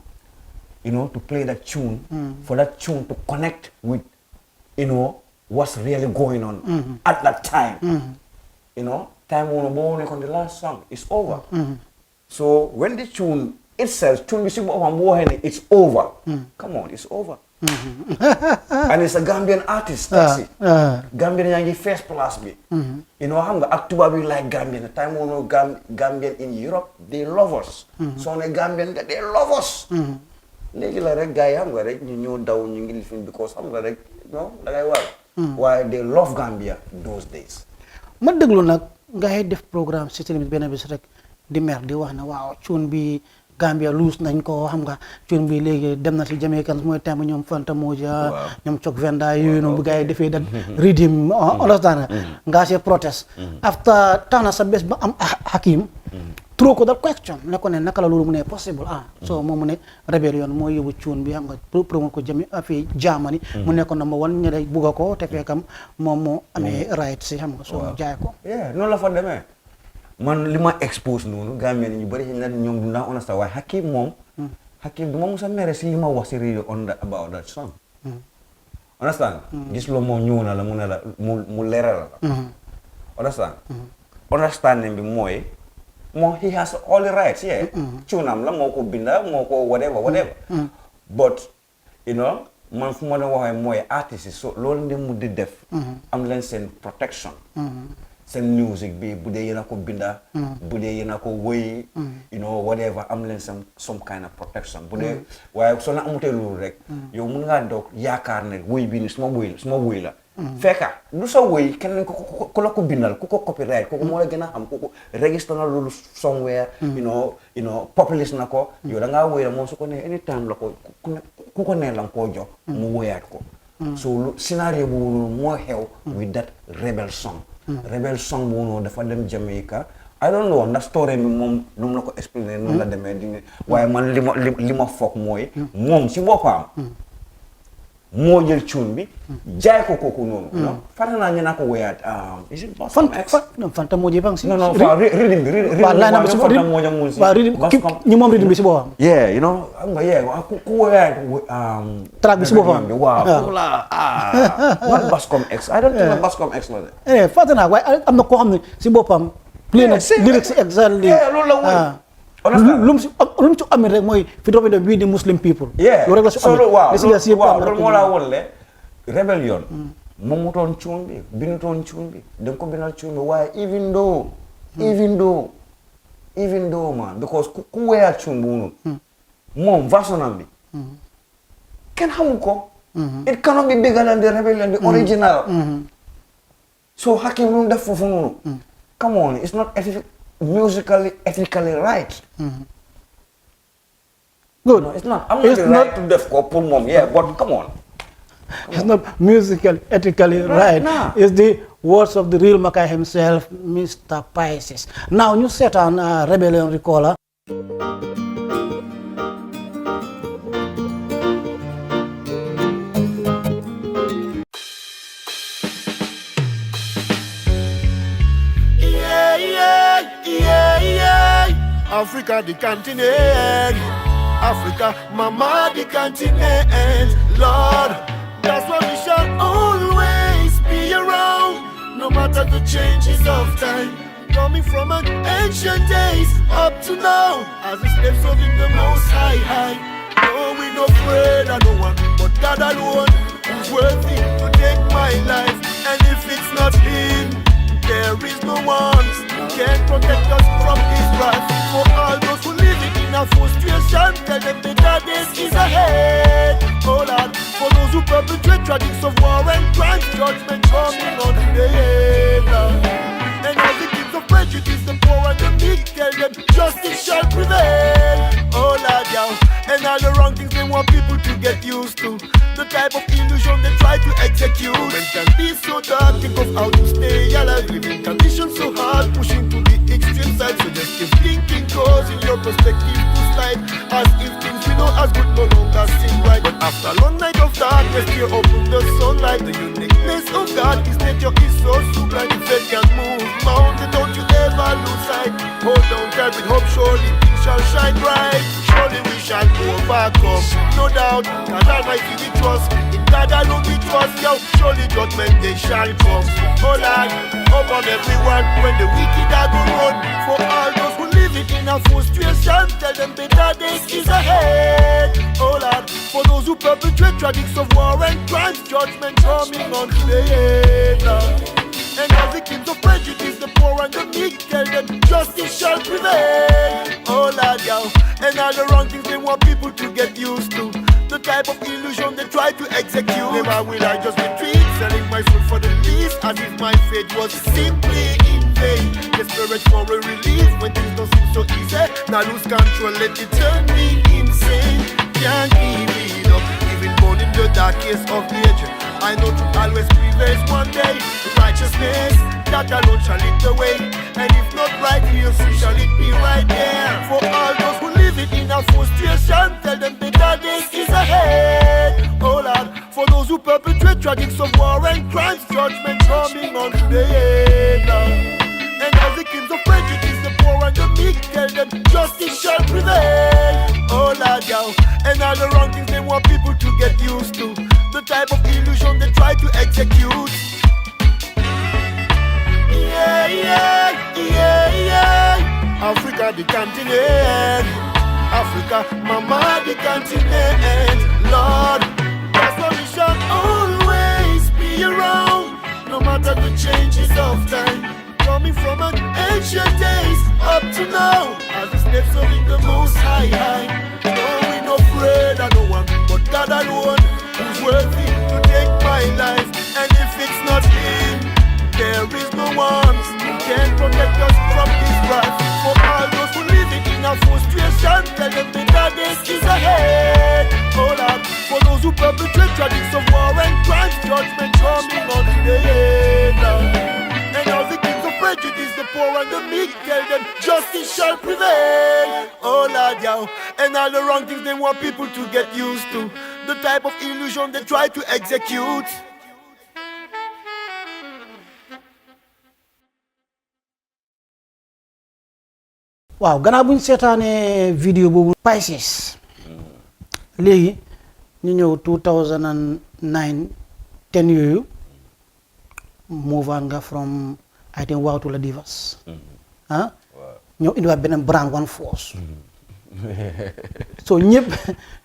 you know, to play that tune, for that tune to connect with, you know, what's really going on at that time. You know, time on the last song, it's over. So when the tune itself, it's over. Come on, it's over. And it's a Gambian artist, taxi. Gambian yangi first plus me. You know, I'm actually like Gambian. The time we know Gambian in Europe, they love us. So the Gambian, they love us. Legi la rek guy am rek ñu ñoo daw ñu ngi lifin because am rek no da ngay war. Why they love Gambia those days. Ma deglu nak nga def programme ci télé benn bis rek di mer di wax na waaw tune bi Gambia lose nañ ko xam nga tune bi léegi dem na ci Jamaicans mooy time ñoom Fanta Moja ñoom Chok Venda yooyu noonu bu gars defee dat redeem understand nga see protest after tana sa bés ba am Hakim throw ko that question ne ko ne naka la loolu mu ne possible so moom mu ne rebellion mooy yóbbu tune bi xam nga promote ko jami fi Germany mu nekkoon number one ñu day bugga ko te fekkam moom moo amee right si xam nga so jaay ko noonu la fa demee man li ma expose noonu Gambien ñu bari ñoom du naa understand waaye Hakim du ma musa mere si li ma wax si radio on about that song understand gis loo moo ñëw na la mu ne la mu leeral la understand bi mooy moom he has all the rights cuunam la moo ko binda moo ko whatever but you know man fu ma doon waxee mooy artiste so loolu ndi mu di def am leen seen protection seen music bi bu dee yéen a ko binda bu dee yéen a ko wëy you know whatever am leen some kind of protection bu dee waaye soo na amutee loolu rek yow mun ngaa doog yaakaar ne wëy bi ni suma wëy la fekka du sa wëy kenn ku la ko bindal ku ko copyright ku ko moo la gën a xam ku ko register na loolu somewhere you know populist na ko yow da ngaa wëy la moom su ko ne anytime la ko ku ko ne la koo jox mu wëyaat ko so scénario bu moo xew with that rebel song bu noonu dafa dem Jamaica I don't know ndax story bi moom nu mu la ko expliquer noonu la demee di waaye man li ma foog mooy moom si boppam moo jël tune bi jaay ko kooku noonu fàtte naa ñu naa ko wéyaat is it Fanta Moja bang si non reading bi ñu moom reading bi si boppam you know xam nga ku wéyaat track bi si boppam waaw la not Bascom X I don't think Bascom X la de fàtte naa waaye am na koo xam ne si boppam play na lyrics exactly loolu la woy lu mu ci amee rek mooy fi droppé de bii di Muslim people loolu rek la si amee loolu moo laa woon le rebellion moom mu toon cuun bi bindutoon cuun bi danga ko bindal cuun bi waaye even though man because ku weyaat cuun bu noonu moom versionam bi kenn xamul ko it cannot be bigger than the rebellion the original so Hakim lu mu def foofu noonu come on it's not musically ethically right good no it's not I'm not the right to def ko pour moom but come on it's not musically ethically right it's the words of the real Mackay himself Mr. Pisces now ñu seetaan rebellion recaller Africa the continent, Africa, mama the continent, Lord, that's why we shall always be around, no matter the changes of time. coming from an ancient days up to now, as the slaves serving the most high. No, we no afraid of no one, but God alone, who's worthy to take my life. And if it's not Him, there is no one who can protect us from His wrath. For all those who live in a frustration, tell them better days is ahead. Oh Lord, for those who perpetrate tragedies of war and crimes, judgment coming on the head. And all the victims of prejudice, the poor and the meek, tell them justice shall prevail. Oh Lord, yeah. And all the wrong things they want people to get used to, the type of illusion they try to execute. When can be so dark, think of how to stay alive, living conditions so hard, pushing to the extreme side. So just keep thinking, causing your perspective to slide, as if things we know as good no longer seem right. But after a long night of darkness, here open the sunlight. The uniqueness of God is nature is so sublime. If it can move mountain, don't you ever lose sight. Hold on tight with hope, surely things shall shine bright. Surely we shall overcome, no doubt. God Almighty we trust, in God alone we trust. Yo, surely judgment day shall come. Oh Lord, upon everyone when the wicked are go run. For all those who live in a frustration, tell them better days is ahead. Oh Lord, for those who perpetrate tragedies of war and crimes, judgment coming on the head. And all victims of prejudice, the poor and the meek, tell them justice shall prevail. Oh Lord, yo. And all the wrong things they want people to get used to, the type of illusion they try to execute. Never will I just retreat, selling my soul for the least, as if my fate was simply in vain. Desperate for a relief when things don't seem so easy. Now lose control, let it turn me insane. Can't give it up, even born in the darkest of age. I know truth always prevails one day. Righteousness, that alone shall lead the way. And if not right here, so shall it be right there. For all those who live in a frustration, tell them better days is ahead. Oh Lord, for those who perpetrate tragedies of war and crimes, judgment coming on the head. And all victims of prejudice, the poor and the meek, tell them justice shall prevail. Oh Lord, yo. And all the wrong things they want people to get used to, the type of illusion they try to execute. Yeah, yeah, yeah, yeah. Africa the continent, Africa, mama the continent. Lord, that's why we shall always be around, no matter the changes of time. Coming from an ancient days up to now, as the slaves serving the most high. No, we no afraid of no one, but God alone, who's worthy to take my life. And if it's not Him, there is no one who can protect us from His wrath. For all those who live in a frustration, tell them better days is ahead. Oh Lord, for those who perpetrate tragedies of war and crimes, judgment coming on the head. And all victims of prejudice, the poor and the meek, tell them justice shall prevail. Oh Lord, yo. And all the wrong things they want people to get used to, the type of illusion they try to execute. waaw gannaaw bu ñu seetaanee vidéo boobu Pisces léegi ñu ñëw 2009 10 yooyu move on nga from I think Wow to La Divas ah ñëw indiwaat beneen brand One Force so ñëpp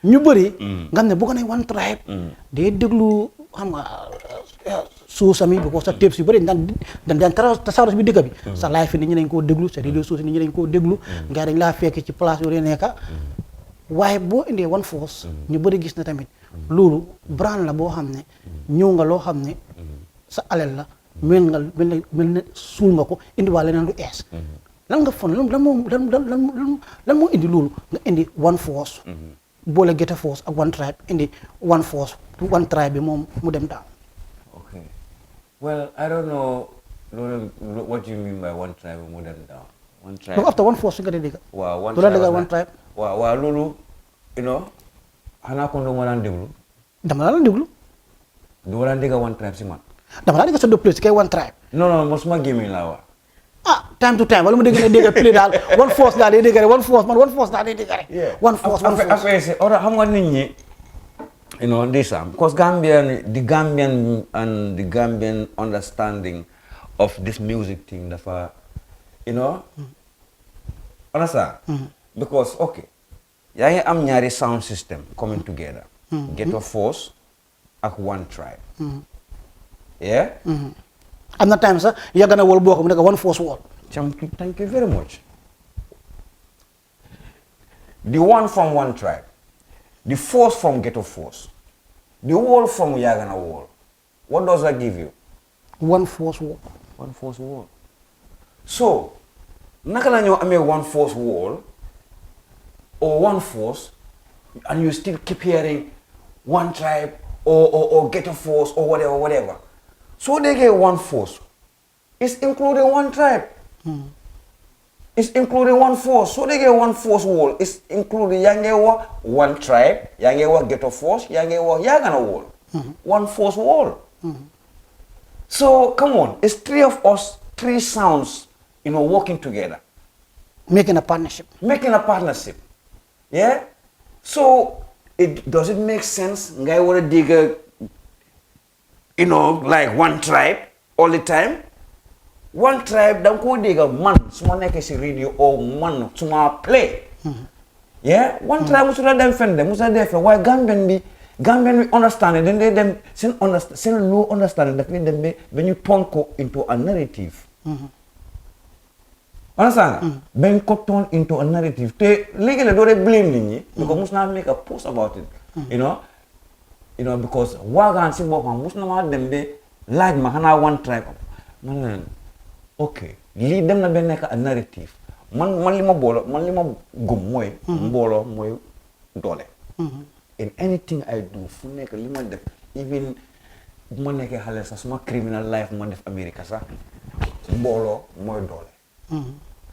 ñu bëri nga xam ne bu ko ne One Tribe day déglu xam nga suusami bi ko sa tapes yu bëri daan tasaaro bi dëkk bi sa live fi nit ñi dañ koo déglu sa radio suusi nit ñi dañ koo déglu nga dañ laa fekk ci place yooyu nekka waaye boo indee One Force ñu bëri gis na tamit loolu brand la boo xam ne ñëw nga loo xam ne sa alal la mel ne suul nga ko indi waa leneen lu ees lan nga fon lan moo indi loolu nga indi One Force boole Ghetto Force ak One Tribe indi One Force One Tribe bi moom mu dem daal. Okay. Well, I don't know what you mean by One Tribe mu dem down. One Tribe. After One Force nga dégg. waaw One Tribe. waaw loolu xanaa kon du ma daan déglu. dama la déglu. du ma daan dégg One Tribe si man. dama la dégg sa doppler si kay One Tribe. non mosuma gémmiñ laa wax. Time to time wala mu dégg ne dégg play daal One Force daal day dégg rek One Force daal day dégg rek. One Force. affaire xam nga nit ñi. This because the Gambian understanding of this music thing dafa you know, understand? Because, okay, yaa am ñaari sound system coming together. Ghetto Force ak One Tribe. Yeah? am na time sax yàgg na wol boo xam ne One Force wol. Thank you very much. The one from One Tribe, the force from Ghetto Force, the wall from Yagana Wall. What does that give you? One Force wol. One Force Wall. So, naka la ñoo amee One Force Wall or One Force, and you still keep hearing One Tribe or Ghetto Force or whatever. So they get One Force. It's including One Tribe. It's including One Force. So they get One Force Wall. It's including Yangewa, One Tribe, Yangewa Ghetto Force, Yangewa Yagana Wall. One Force Wall. So come on, it's three of us, three sounds, working together. Making a partnership. Making a partnership. Yeah? So does it make sense? Guy wanna dig like One Tribe all the time? One Tribe, don't go dig a man, someone like a radio or man to play. Yeah? One Tribe, must have them defend them, must have them. Why Gambian we understand it, then they them send low understanding that mean when you turn into a narrative. Understand? When you turn into a narrative, they legally don't blame me because must not make a post about it. Because wagan si bopam must not them be like mahana One Tribe. Okay, lead them na make a narrative. Man lima gum moy mbolo moy dole. In anything I do, fu nek lima def even mo nek xalé sa suma criminal life mo def America sax mbolo moy dole.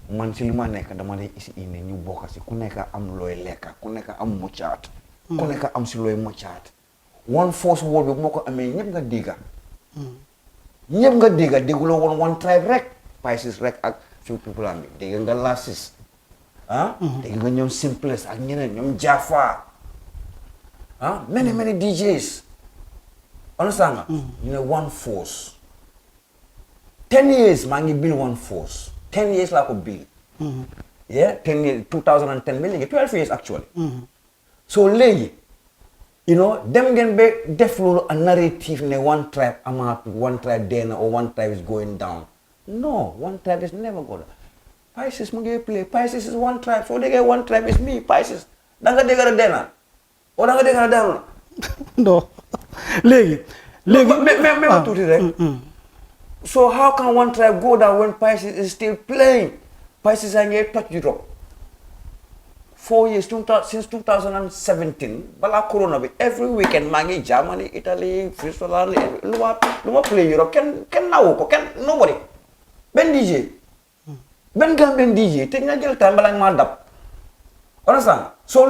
Man ci lima nek dama lay isi ine ñu bokk ci ku nek am loy lekka ku nek am mucciat ku nek am ci loy mucciat. One Force Wall bi moko amé ñep nga diga. Ñep nga diga digulo won One Tribe rek. Pisces rek ak few people am dégg nga Lassis dégg nga ñoom Simplest ak ñeneen ñoom Jaffa many DJs understand nga ñu ne One Force 10 years maa ngi build One Force 10 years laa ko build 10 years 2010 ba léegi 12 years actually so léegi dem ngeen ba def loolu a narrative ne One Tribe amaat One Tribe dee na or One Tribe is going down. No, One Tribe is never good. Pisces mungi play. Pisces is One Tribe. So they get One Tribe is me, Pisces. Danga dega dena. O danga dega dena. No. Legi. So how can One Tribe go down when Pisces is still playing? Pisces ain't touch Europe. 4 years since 2017. Bala Corona every weekend mangi Germany, Italy, Switzerland, luma play Europe. Can now nobody. Ben DJ, Ben Gambian DJ, take na jël time balang ma dab. Understand? So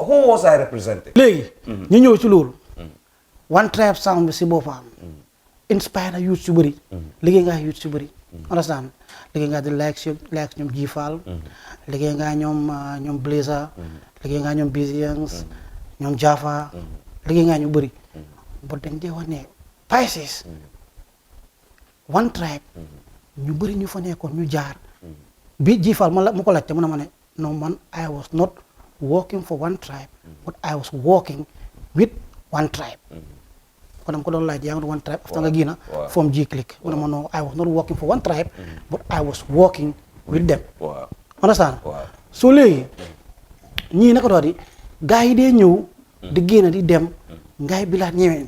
who was I representing? Léegi ñu ñëw ci loolu. One Tribe sound bi si boppam. Inspire youth yu bëri. liggéey nga youth yu bëri. Understand? liggéey nga di like ñoom Jifal. liggéey nga ñoom Blazer. liggéey nga ñoom Bizians. ñoom Jaffa. liggéey nga ñu bëri. But dañ dee wax ne Pisces. One Tribe ñu bëri ñu fa nekkoon ñu jaar bi Jifal ma ko laajte mu ne ma ne no man I was not working for One Tribe but I was working with One Tribe kon dama ko doon laaj yaa ngi One Tribe after nga gina from G-Click mu ne ma no I was not working for One Tribe but I was working with them understand so léegi ñii naka doon di gars yi dee ñëw di génn di dem ngay bilaat ñëween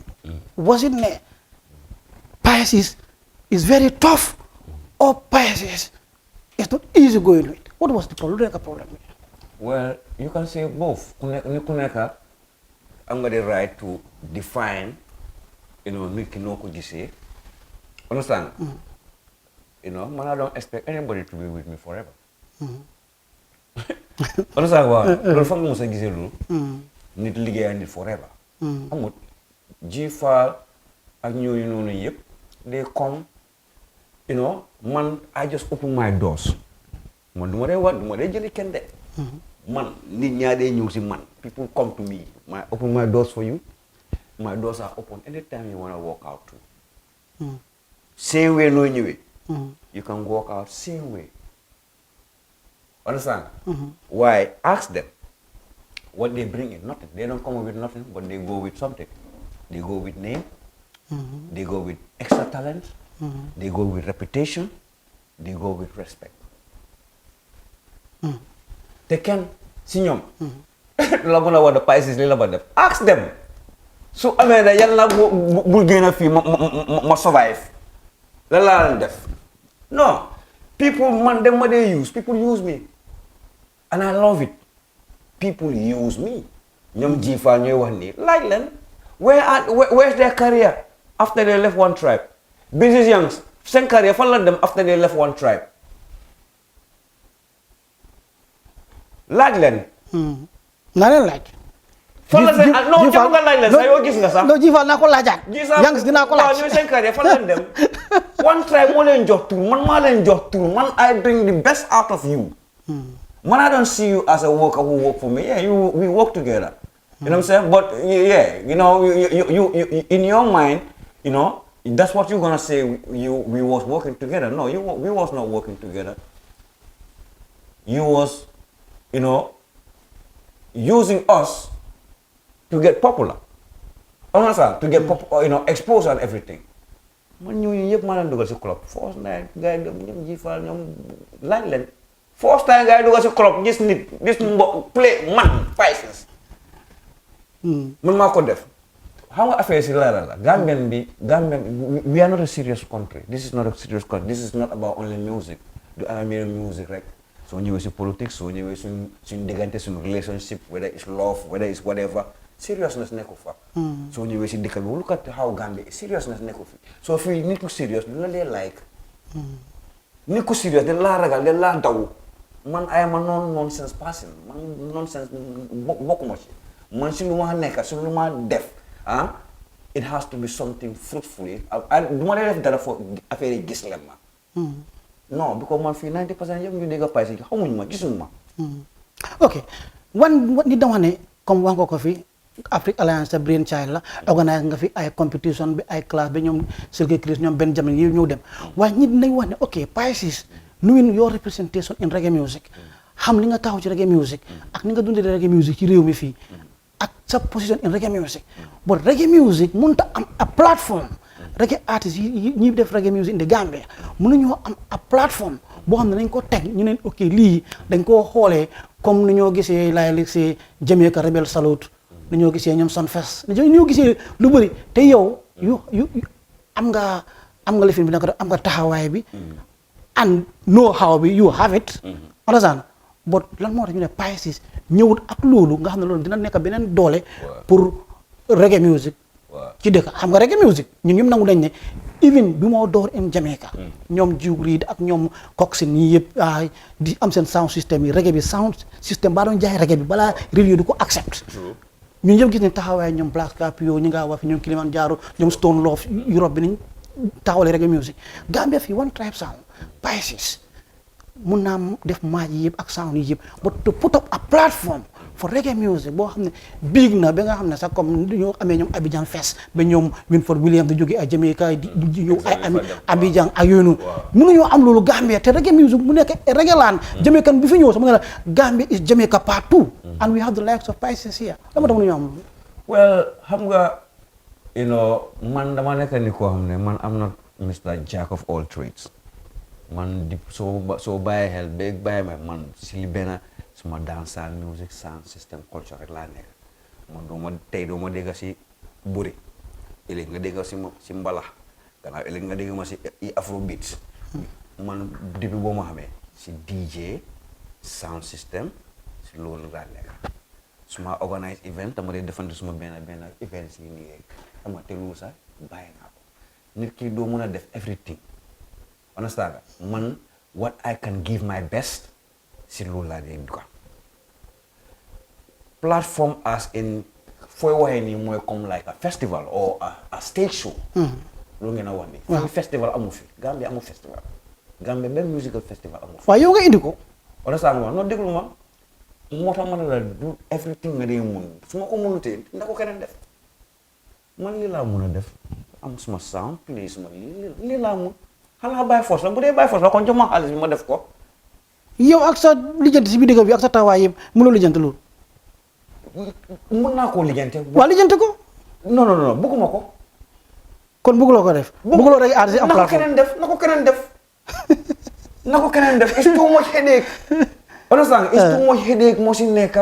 was it ne Pisces is very tough or Pisces it's not easy going with. What was the problem? Well, you can say both. Kuneka, I'm got the right to define, make no say. Understand? Man, I don't expect anybody to be with me forever. Understand what? Don't find me need to live forever. I'm G-File, I knew they come. Man, I just open my doors. Man, do what they can do. Man, man. People come to me. I open my doors for you. My doors are open anytime you want to walk out to. Same way, no anyway. you can walk out same way. Understand? Why? Ask them what they bring in. Nothing. They don't come with nothing, but they go with something. They go with name. They go with extra talent. They go with reputation. They go with respect. They can see ñoom. La gën a war a Pisces li la ba def. Ask them. So amee na yàlla bul génn a fii ma survive. La laa leen def. No. People, man, them what they use. People use me. And I love it. People use me. Ñoom jifa ñooy wax nii. Like leen. Where's their career after they left one tribe? Business youngs, seen career fan la dem after they left one tribe. Laaj leen. naa leen laaj. fan la seen non jàpp nga laaj leen sax yow gis nga sax. non jifa naa ko laajaat. youngs dinaa ko laaj. ñooy seen career fan la dem. One tribe moo leen jox tur man maa leen jox tur man I bring the best out of you. Man, I don't see you as a worker who work for me. Yeah, we work together. You know what I'm saying? But yeah, you know, you in your mind, you know, that's what you're gonna say. We was working together. No, we was not working together. You was, you know, using us to get popular. Understand? To get you know, exposed and everything. Man, you man do go club. First night, guy, ñoom jifal ñoom laaj leen. First time guy do go club, gis nit, gis play man Pisces. Man maa ko def. How affaire si la Gambian, we are not a serious country. This is not a serious country. This is not about only music. Do American music, right? So ñëwee si politics, so ñëwee suñ diggante suñ relationship, whether it's love, whether it's whatever, seriousness nekku fa. So ñëwee si dëkk bi, look at how Gambia is, seriousness nekku fi. So fii nit ku serious, du la dee like. Nit ku serious, de la ragal, de la daw. Man I am a nonsense person. Man nonsense bokkuma ci. Man si lu ma nekk, si lu ma def, it has to be something fruitful. Du ma def dara fo affaire yi gis leen ma. Non, because man fii 90% yëpp ñu dégg Pisces yi xamuñ ma gisuñ ma. ok nit dama ne comme wax nga ko fi Afrique Alliance sa brain child la organise nga fi ay competition bi ay classe bi ñoom Silky Chris ñoom benn jamono yi ñëw dem waaye nit nañ wax ne ok Pisces knowing your representation in reggae music xam li nga taxaw ci reggae music ak ni nga dundee reggae music ci réew mi fii ak sa position in reggae music but reggae music mënut a am a platform reggae artistes yi ñuy def reggae music in the Gambia mënuñoo am a platform boo xam ne dañ ko teg ñu ne ok lii dañ koo xoolee comme ni ñoo gisee laay see Jamaica Rebel Salute ni ñoo gisee ñoom Sunfest ni ñoo gisee lu bëri te yow yu am nga lifin bi nag am nga taxawaay bi and know how bi you have it understand but lan moo tax ñu ne Pisces ñëwut ak loolu nga xam ne loolu dina nekk beneen doole pour reggae music ci dëkk xam nga reggae music ñun ñëpp nangu nañ ne even bi moo door in Jamaica ñoom Jiw Reed ak ñoom Coxin ñii yëpp di am seen sound system yi reggae bi sound system baa doon jaay reggae bi balaa review di ko accept ñun ñëpp gis ne taxawaay ñoom Black Scorpio ñi nga wax fi ñoom Kilimanjaro ñoom Stone Love Europe bi niñ taxawalee reggae music Gambia fii one tribe sound Pisces mun naa def maaj yi yëpp ak sound yi yëpp but to put up a platform for reggae music boo xam ne big na ba nga xam ne sax comme ñoo amee ñoom Abidjan Fest ba ñoom Winford Williams di jógee ay Jamaica di ñëw ay ami Abidjan ak yooyu noonu mënuñoo am loolu Gambia te reggae music mu nekk reggae land Jamaican bi fi ñëw sama nga la Gambia is Jamaica part 2 and we have the likes of Pisces here dama tax mënuñoo am loolu well xam nga you know man dama nekk ni koo xam ne man am not Mr. Jack of all trades man di soo bàyyi xel ba bàyyi ma man si li benn suma dancehall music sound system culture rek laa nekk man doo ma dégg si buri ëllëg nga dégg si mbalax gannaaw ëllëg nga dégg ma si afrobeat man depuis boo ma xamee si DJ sound system si loolu laa nekk suma organise event dama dee defante suma benn event si nii rek xam nga te loolu sax bàyyi naa ko nit ki doo mën a def everything understand man what I can give my best si loolu laa dee dugal platform as in fooy waxee nii mooy comme like a festival or a stage show loolu ngeen a wax ni fii festival amu fi Gambia amu festival Gambia benn musical festival amu fi waaw yow nga indi ko understand ma non déglu ma moo tax ma ne la du everything nga dee mun su ma ko mënutee nda ko keneen def man lii laa mun a def am suma sound play suma lii laa mun xanaa by force la bu dee by force la kon jox ma xaalis bi ma def ko. yow ak sa lijjanti si biir dëkk bi ak sa tawaay yëpp mënoo lijjanti loolu. mën naa koo lijjante. waa lijjanti ko. non bëgguma ko. kon bëgguloo ko def. bëgguloo rek aar si am plateforme na ko keneen def na ko keneen def it's too much headache. understand it's too much headache moo si nekk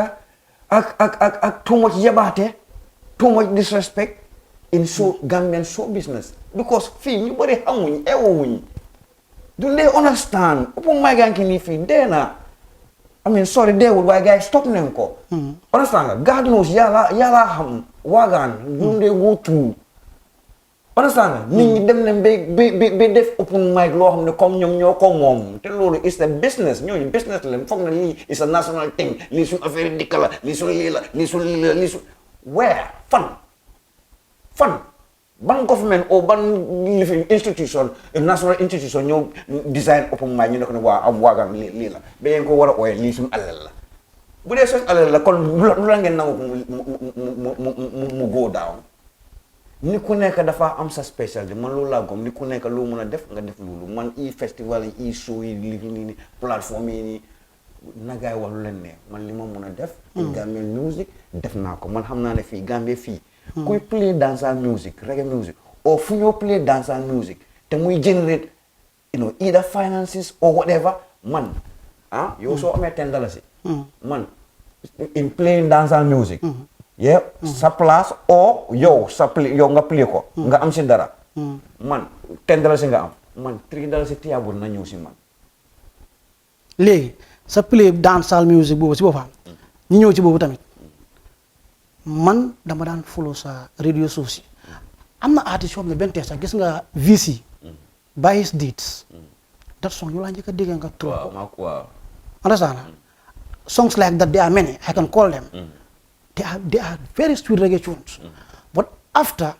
ak too much yabaate too much disrespect in Gambian show business because fii ñu bëri xamuñ eewuñ du they understand open mic gaa ngi nii fii dee na I mean sorry deewul waaye gars yi stop nañ ko. understand nga God knows yàlla xam waagaan ñu dee go through. understand nga nit ñi dem nañ ba def open mic loo xam ne comme ñoom ñoo ko moom te loolu is a business ñooñu business la foog na lii is a national thing lii suñu affaire dikk la lii suñu lii la lii suñu lii la lii suñu where fan ban government o ban institution national institution ñoo design open mic ñu ne ko ne waa am waagaan lii la ba ngeen ko war a ooyee lii suñu alal la bu dee suñu alal la kon lu la ngeen nangu mu go down ni ku nekk dafa am sa spécialité man loolu laa gom ni ku nekk loo mën a def nga def loolu man i festival yi i show yi li plateforme yi nii nagaay wax lu leen ne man li ma mën a def Gambian music def naa ko man xam naa ne fii Gambie fii kuy play dancehall music reggae music or fu ñoo play dancehall music te muy generate either finances or whatever man yow soo amee $10 man in playing dancehall music sa place o yow nga play ko nga am si dara man $10 nga am man $3 tiyaabul na ñëw si man léegi sa play dancehall music boobu si boppam ñu ñëw ci boobu tamit man dama daan follow sa radio show si am na artiste yoo xam ne benn tey sax gis nga VC by his deeds that song yu laa njëkk a dégg nga trop understand songs like that there are many I can call them they are very sweet reggae tunes but after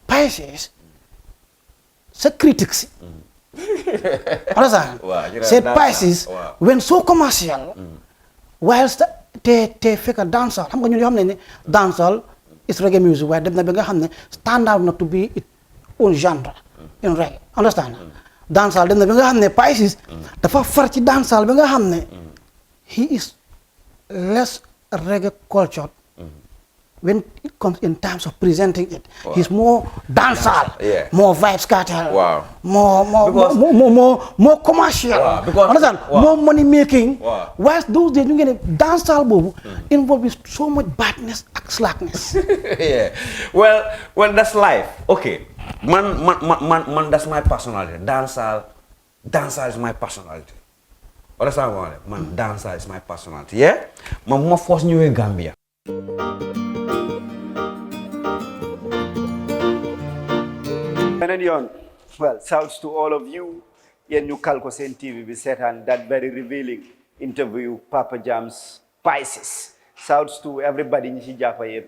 Pisces sa critics understand said Pisces when so commercial whilst te fekk dancehall xam nga ñun yoo xam ne ne dancehall is reggae music waaye dem na ba nga xam ne stand out na to be its own genre in reggae understand dancehall dem na ba nga xam ne Pisces dafa far ci dancehall ba nga xam ne he is less reggae culture when it comes in terms of presenting it. He's more dancehall, more vibes cartel, more commercial. Understand? More money making. Whilst those days you get a dancehall boom involved with so much badness and slackness. Well, that's life. Okay. Man, that's my personality. Dancehall is my personality. Understand what I mean? Man, dancehall is my personality. Yeah? Man, first new in Gambia. Well, shouts to all of you. Yen ñu Kalko Sen TV bi seetaan that very revealing interview Papa Jam's Pisces. Shouts to everybody ñi ci jàppa yëpp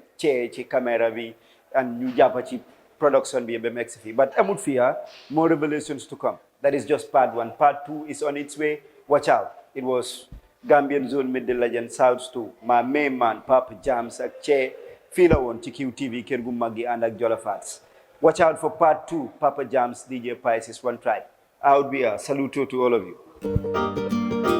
ci caméra bi and ñu jàppa ci production bi ba mex fi but amut fiya more revelations to come. That is just part 1. Part 2 is on its way. Watch out. It was Gambian Zone Mid the Legend. Shouts to my main man Papa Jams ak fii la woon ci QTV kër gu mag gi ànd ak Jollofaats. Watch out for part 2, Papa Jam's DJ Pisces One Tribe. Out we are. Saluto to all of you.